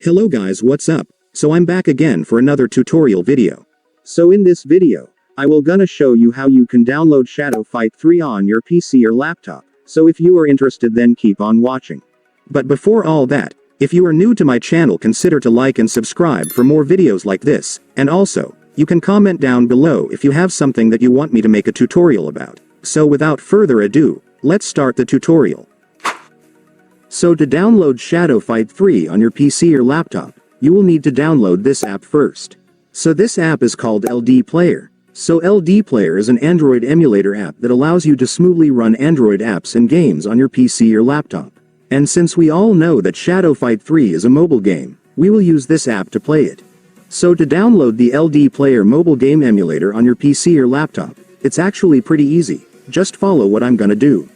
Hello guys, what's up? So I'm back again for another tutorial video. So in this video, I will gonna show you how you can download Shadow Fight 3 on your PC or laptop. So if you are interested, then keep on watching. But before all that, if you are new to my channel, consider to like and subscribe for more videos like this, and also, you can comment down below if you have something that you want me to make a tutorial about. So without further ado, let's start the tutorial. So to download Shadow Fight 3 on your PC or laptop, you will need to download this app first. So this app is called LDPlayer. So LDPlayer is an Android emulator app that allows you to smoothly run Android apps and games on your PC or laptop. And since we all know that Shadow Fight 3 is a mobile game, we will use this app to play it. So to download the LDPlayer mobile game emulator on your PC or laptop, it's actually pretty easy. Just follow what I'm gonna do.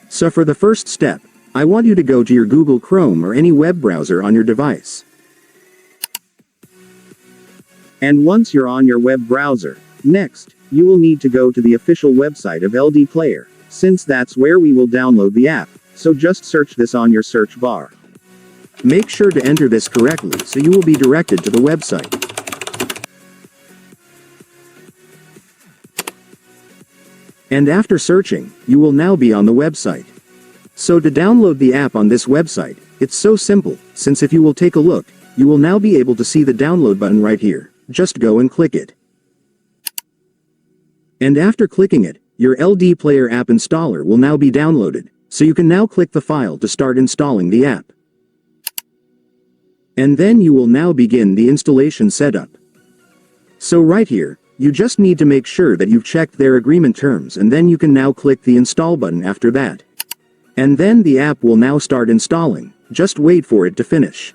So for the first step, I want you to go to your Google Chrome or any web browser on your device. And once you're on your web browser, next, you will need to go to the official website of LDPlayer, since that's where we will download the app, so just search this on your search bar. Make sure to enter this correctly so you will be directed to the website. And after searching, you will now be on the website. So to download the app on this website, it's so simple, since if you will take a look, you will now be able to see the download button right here. Just go and click it. And after clicking it, your LDPlayer app installer will now be downloaded, so you can now click the file to start installing the app. And then you will now begin the installation setup. So right here, you just need to make sure that you've checked their agreement terms, and then you can now click the install button after that. And then the app will now start installing. Just wait for it to finish.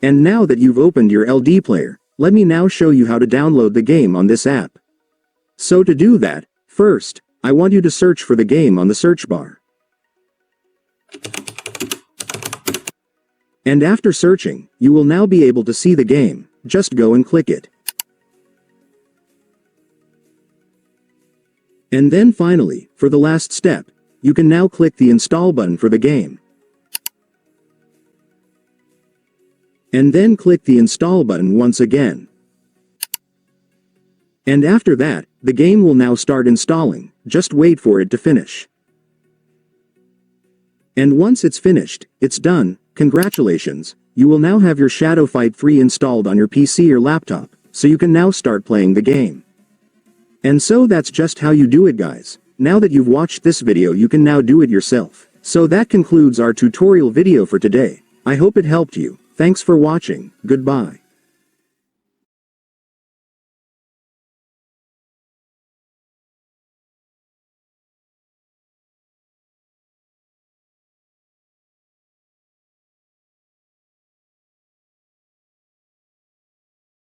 And now that you've opened your LDPlayer, let me now show you how to download the game on this app. So to do that, first, I want you to search for the game on the search bar. And after searching, you will now be able to see the game. Just go and click it. And then finally, for the last step, you can now click the install button for the game. And then click the install button once again. And after that, the game will now start installing. Just wait for it to finish. And once it's finished, it's done. Congratulations, you will now have your Shadow Fight 3 installed on your PC or laptop, so you can now start playing the game. And so that's just how you do it, guys. Now that you've watched this video, you can now do it yourself. So that concludes our tutorial video for today. I hope it helped you. Thanks for watching. Goodbye.